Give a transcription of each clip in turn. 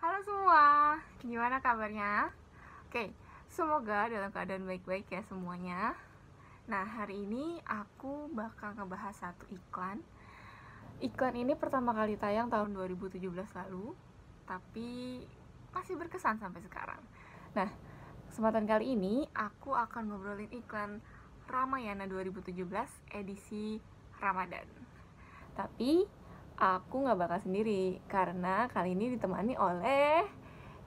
Halo semua, gimana kabarnya? Oke, semoga dalam keadaan baik-baik ya semuanya. Nah, hari ini aku bakal ngebahas satu iklan. Iklan ini pertama kali tayang tahun 2017 lalu, tapi masih berkesan sampai sekarang. Nah, kesempatan kali ini aku akan ngobrolin iklan Ramayana 2017 edisi Ramadan. Tapi aku nggak bakal sendiri karena kali ini ditemani oleh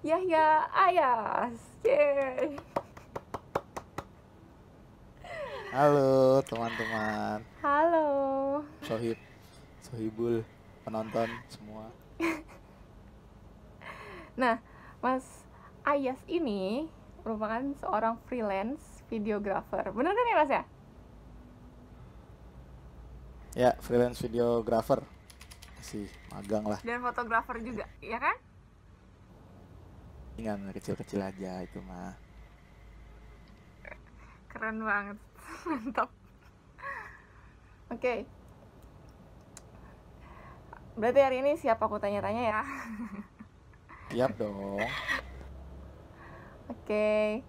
Yahya Ayas. Yeay. Halo teman-teman, Halo. sohib, sohibul, penonton semua. Nah, Mas Ayas ini merupakan seorang freelance videographer. Bener kan ya Mas ya? Ya, freelance videographer, masih magang lah, Dan fotografer juga, ya kan? ringan kecil-kecil aja itu mah. Keren banget. Mantap. Oke. Berarti hari ini siap aku tanya-tanya ya. Siap dong. Oke.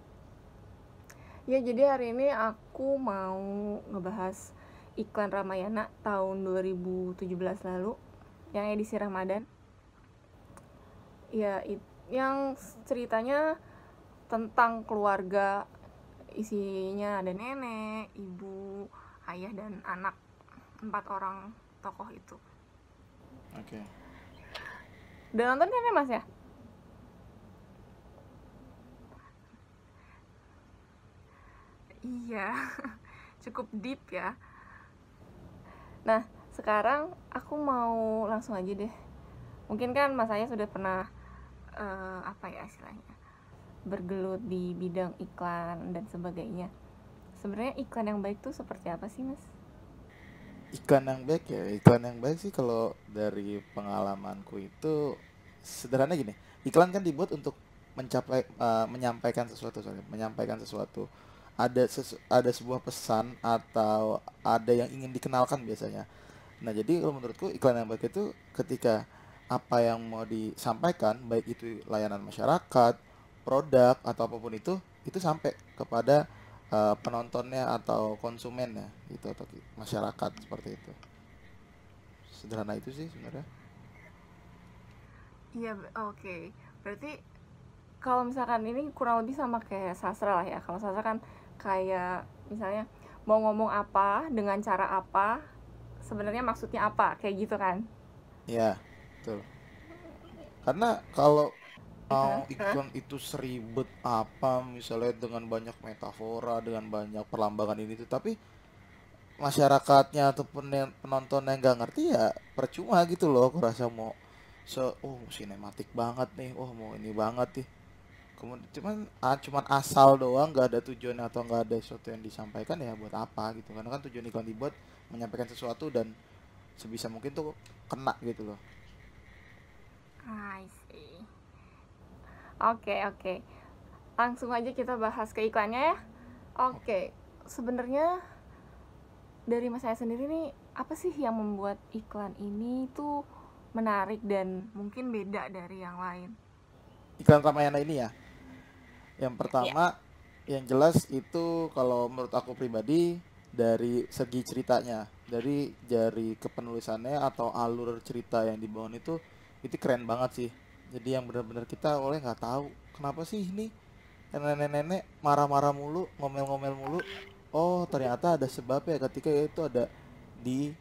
Ya, jadi hari ini aku mau ngebahas iklan Ramayana tahun 2017 lalu yang edisi Ramadan. Ya, yang ceritanya tentang keluarga, isinya ada nenek, ibu, ayah dan anak, 4 orang tokoh itu. Oke. Udah nonton kan ya Mas ya? Iya, cukup deep ya. Nah, sekarang aku mau langsung aja deh. Mungkin kan Mas saya sudah pernah apa ya istilahnya, bergelut di bidang iklan dan sebagainya. Sebenarnya iklan yang baik tuh seperti apa sih Mas? Iklan yang baik ya, iklan yang baik sih kalau dari pengalamanku itu sederhana gini. Iklan kan dibuat untuk menyampaikan sesuatu, sorry, menyampaikan sesuatu. Ada sebuah pesan atau ada yang ingin dikenalkan biasanya. Nah, jadi kalau menurutku iklan yang baik itu ketika apa yang mau disampaikan, baik itu layanan masyarakat, produk atau apapun itu sampai kepada penontonnya atau konsumennya gitu atau masyarakat seperti itu. Sederhana itu sih sebenarnya. Iya, oke. Berarti kalau misalkan ini kurang lebih sama kayak sastra lah ya. Kalau sastra kan kayak misalnya mau ngomong apa dengan cara apa, sebenarnya maksudnya apa, kayak gitu kan. Ya, betul. Karena kalau Hah? Hah? iklan itu seribet apa misalnya dengan banyak metafora, dengan banyak perlambangan ini itu, tapi masyarakatnya ataupun yang penonton yang nggak ngerti ya percuma gitu loh. Aku rasa mau oh sinematik banget nih, oh mau ini banget nih, kemudian cuman asal doang, nggak ada tujuan atau nggak ada sesuatu yang disampaikan, ya buat apa gitu. Karena kan tujuan iklan dibuat menyampaikan sesuatu dan sebisa mungkin tuh kena gitu loh. I see. Oke, oke. Langsung aja kita bahas ke iklannya ya. Oke. Sebenarnya dari mas saya sendiri nih, apa sih yang membuat iklan ini tuh menarik dan mungkin beda dari yang lain? Iklan Ramayana ini ya, yang Ya. pertama yang jelas itu kalau menurut aku pribadi dari segi ceritanya, dari kepenulisannya atau alur cerita yang dibangun itu keren banget sih. Jadi yang benar-benar kita oleh nggak tahu kenapa sih ini nenek-nenek marah-marah mulu, ngomel-ngomel mulu. Oh, ternyata ada sebabnya ketika itu ada di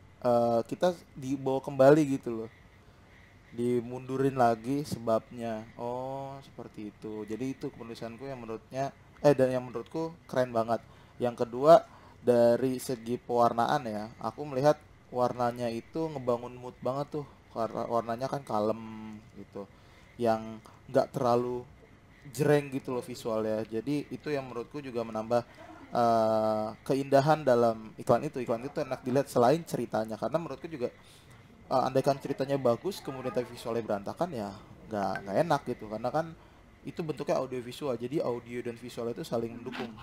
kita dibawa kembali gitu loh. Dimundurin lagi sebabnya. Oh, seperti itu. Jadi itu penulisanku yang dan yang menurutku keren banget. Yang kedua, dari segi pewarnaan ya, aku melihat warnanya itu ngebangun mood banget tuh. Karena warnanya kan kalem gitu. Yang nggak terlalu jreng gitu loh visualnya. Jadi itu yang menurutku juga menambah keindahan dalam iklan itu. Iklan itu enak dilihat selain ceritanya, karena menurutku juga andaikan ceritanya bagus kemudian tapi visualnya berantakan, ya nggak enak gitu. Karena kan itu bentuknya audio visual, jadi audio dan visual itu saling mendukung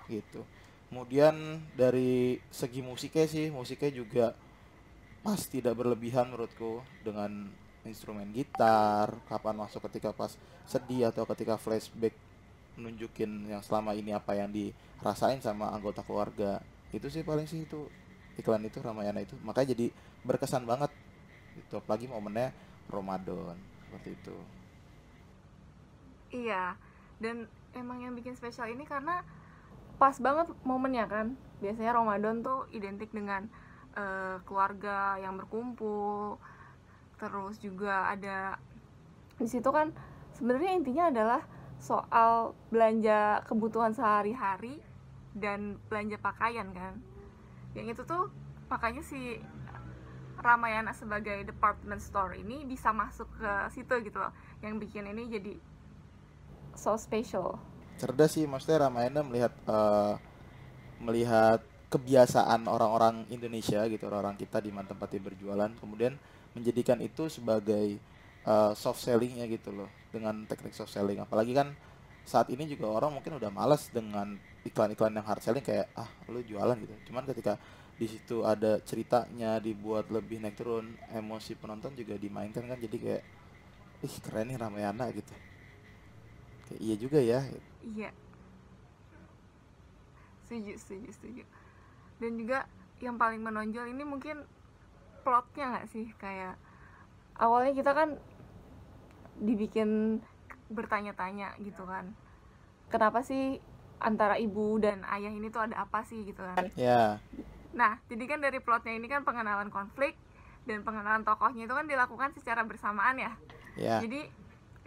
gitu. Kemudian dari segi musiknya sih, musiknya juga pas tidak berlebihan menurutku, dengan instrumen gitar, kapan masuk ketika pas sedih atau ketika flashback nunjukin yang selama ini apa yang dirasain sama anggota keluarga. Itu sih paling sih itu iklan itu Ramayana itu. Makanya jadi berkesan banget. Itu apalagi momennya Ramadan seperti itu. Iya, dan emang yang bikin spesial ini karena pas banget momennya kan. Biasanya Ramadan tuh identik dengan keluarga yang berkumpul, terus juga ada di situ kan sebenarnya intinya adalah soal belanja kebutuhan sehari-hari dan belanja pakaian kan. Yang itu tuh makanya si Ramayana sebagai department store ini bisa masuk ke situ gitu loh, yang bikin ini jadi so special. Cerdas sih maksudnya Ramayana melihat kebiasaan orang-orang Indonesia gitu, orang-orang kita di mana tempat dia berjualan, kemudian menjadikan itu sebagai soft sellingnya gitu loh, dengan teknik soft selling. Apalagi kan saat ini juga orang mungkin udah malas dengan iklan-iklan yang hard selling kayak lu jualan gitu. Cuman ketika di situ ada ceritanya dibuat lebih naik turun, emosi penonton juga dimainkan kan, jadi kayak ih keren nih Ramayana gitu. Kayak iya juga ya. Iya, setuju. Dan juga yang paling menonjol ini mungkin plotnya nggak sih, kayak awalnya kita kan dibikin bertanya-tanya gitu kan, kenapa sih antara ibu dan ayah ini tuh ada apa sih gitu kan. Ya, Nah, jadi kan dari plotnya ini kan pengenalan konflik dan pengenalan tokohnya itu kan dilakukan secara bersamaan ya. ya. Jadi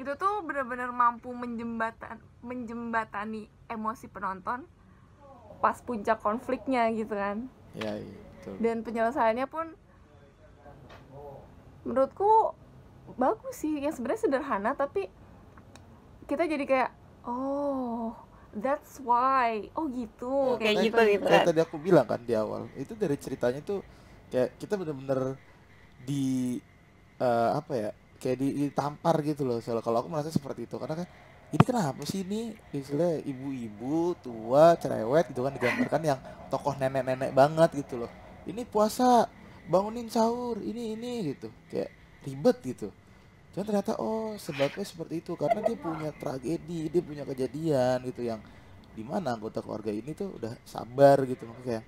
itu tuh benar-benar mampu menjembatani emosi penonton pas puncak konfliknya gitu kan. Ya, iya, betul. Dan penyelesaiannya pun menurutku bagus sih, yang sebenarnya sederhana tapi kita jadi kayak oh that's why, oh gitu, Ya, kayak makanya gitu gitu kayak kan. tadi aku bilang kan di awal, itu dari ceritanya tuh kayak kita bener-bener di apa ya, kayak ditampar gitu loh. Soalnya kalau aku merasa seperti itu karena kan ini kenapa sih ini istilah ibu-ibu tua cerewet gitu kan, digambarkan yang tokoh nenek-nenek banget gitu loh. Ini puasa, bangunin sahur, ini gitu, kayak ribet gitu. Cuman ternyata oh sebabnya seperti itu karena dia punya tragedi, dia punya kejadian gitu yang dimana anggota keluarga ini tuh udah sabar gitu. Makanya kayak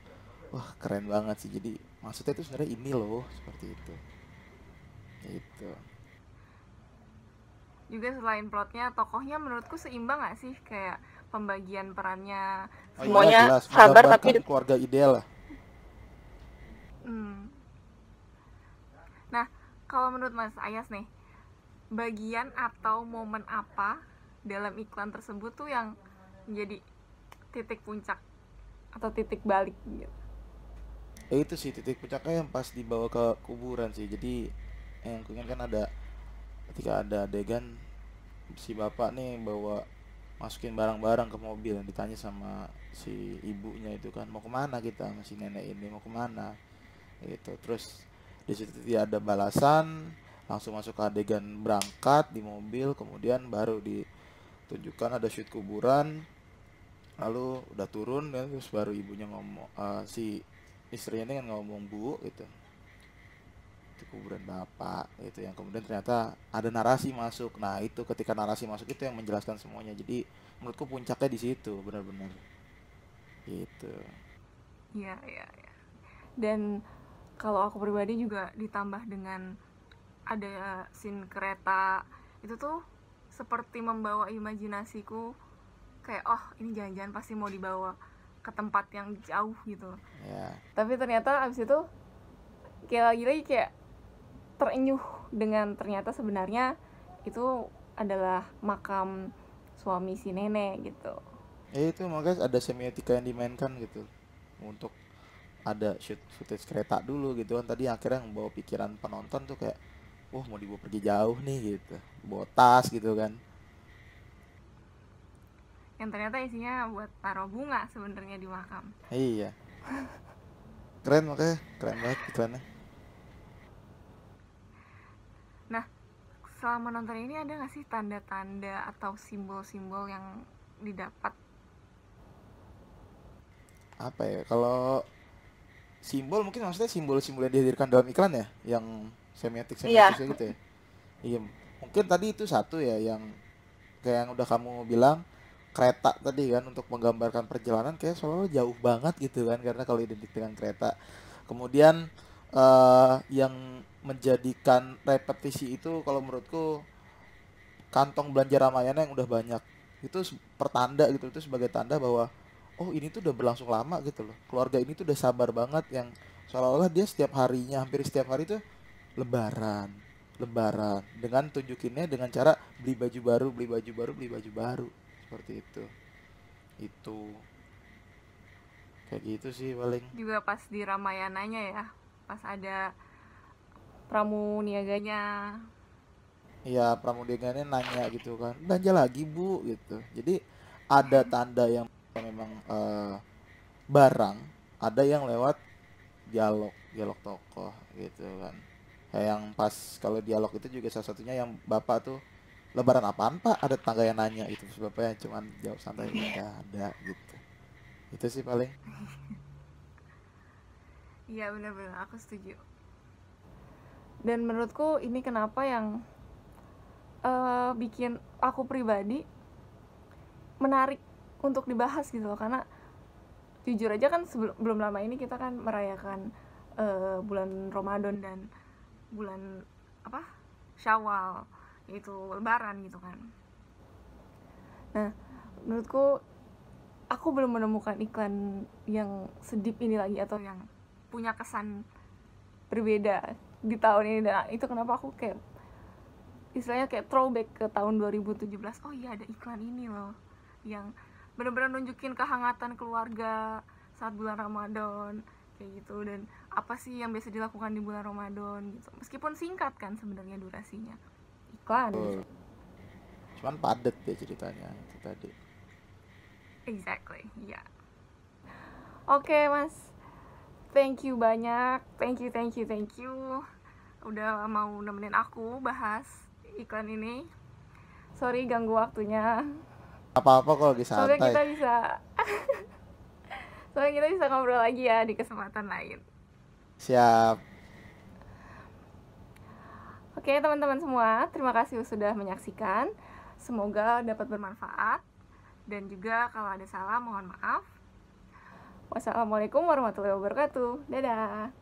wah keren banget sih. Jadi maksudnya itu sebenarnya ini loh seperti itu. Gitu. Juga selain plotnya, tokohnya menurutku seimbang gak sih, kayak pembagian perannya Oh iya semuanya jelas sabar menggambarkan tapi keluarga ideal lah. hmm. Nah, kalau menurut Mas Ayas nih, bagian atau momen apa dalam iklan tersebut tuh yang menjadi titik puncak atau titik balik gitu? Itu sih titik puncaknya yang pas dibawa ke kuburan sih. Jadi yang kuingat kan ada ketika ada adegan si bapak nih bawa masukin barang-barang ke mobil, yang ditanya sama si ibunya itu kan mau kemana kita sama si nenek ini, mau kemana gitu. Terus di situ dia ada balasan, langsung masuk ke adegan berangkat di mobil, kemudian baru ditunjukkan ada shoot kuburan, lalu udah turun ya, terus baru ibunya ngomong, si istrinya ini kan ngomong bu gitu, itu kuburan bapak itu, yang kemudian ternyata ada narasi masuk. Nah itu ketika narasi masuk itu yang menjelaskan semuanya. Jadi menurutku puncaknya di situ benar-benar gitu. Iya, iya, iya. Dan kalau aku pribadi juga ditambah dengan ada scene kereta, itu tuh seperti membawa imajinasiku, kayak oh ini jangan-jangan pasti mau dibawa ke tempat yang jauh gitu. Ya, Tapi ternyata abis itu kayak lagi-lagi kayak terenyuh dengan ternyata sebenarnya itu adalah makam suami si nenek gitu. itu makanya ada semiotika yang dimainkan gitu untuk ada footage kereta dulu gitu kan, tadi akhirnya membawa pikiran penonton tuh kayak wah mau dibawa pergi jauh nih gitu, bawa tas gitu kan. Yang ternyata isinya buat taruh bunga sebenarnya di makam. Iya, keren, makanya keren banget iklannya. Nah, selama nonton ini ada nggak sih tanda-tanda atau simbol-simbol yang didapat? Apa ya kalau simbol, mungkin maksudnya simbol-simbol yang dihadirkan dalam iklan ya, yang semiotik Iya, semiotik gitu ya. Iya, mungkin tadi itu satu ya yang kayak yang udah kamu bilang, kereta tadi kan untuk menggambarkan perjalanan kayak selalu jauh banget gitu kan karena kalau identik dengan kereta. Kemudian yang menjadikan repetisi itu kalau menurutku kantong belanja Ramayana yang udah banyak. Itu pertanda gitu, itu sebagai tanda bahwa oh ini tuh udah berlangsung lama gitu loh. Keluarga ini tuh udah sabar banget yang seolah-olah dia setiap harinya, hampir setiap hari tuh lebaran. Lebaran dengan tunjukinnya dengan cara beli baju baru, beli baju baru, beli baju baru. Seperti itu. Itu kayak gitu sih paling. Juga pas di Ramayananya ya, pas ada pramuniaganya. Iya, pramudiannya nanya gitu kan, belanja lagi bu gitu. Jadi ada tanda yang memang barang, ada yang lewat dialog, dialog tokoh gitu kan. Kayak yang pas kalau dialog itu juga salah satunya yang bapak tuh, lebaran apaan pak? Ada tetangga yang nanya itu, terus bapaknya cuman jawab santai, nggak ada gitu. Itu sih paling. Iya benar-benar aku setuju. Dan menurutku ini kenapa yang bikin aku pribadi menarik untuk dibahas gitu loh, karena jujur aja kan belum lama ini kita kan merayakan bulan Ramadan dan bulan apa Syawal, yaitu Lebaran gitu kan. Nah menurutku aku belum menemukan iklan yang sedip ini lagi atau yang punya kesan berbeda di tahun ini, dan itu kenapa aku kayak istilahnya kayak throwback ke tahun 2017. Oh iya ada iklan ini loh yang benar-benar nunjukin kehangatan keluarga saat bulan Ramadan kayak gitu, dan apa sih yang biasa dilakukan di bulan Ramadan gitu, meskipun singkat kan sebenarnya durasinya, iklan gitu. Cuman padet ya ceritanya itu tadi. Exactly, ya. Yeah. Oke, Mas, thank you banyak, thank you udah mau nemenin aku bahas iklan ini. Sorry ganggu waktunya. Apa-apa kok lagi Soalnya santai. kita bisa soalnya kita bisa ngobrol lagi ya di kesempatan lain. Siap. Oke, teman-teman semua, terima kasih sudah menyaksikan. Semoga dapat bermanfaat, dan juga kalau ada salah mohon maaf. Wassalamualaikum warahmatullahi wabarakatuh. Dadah.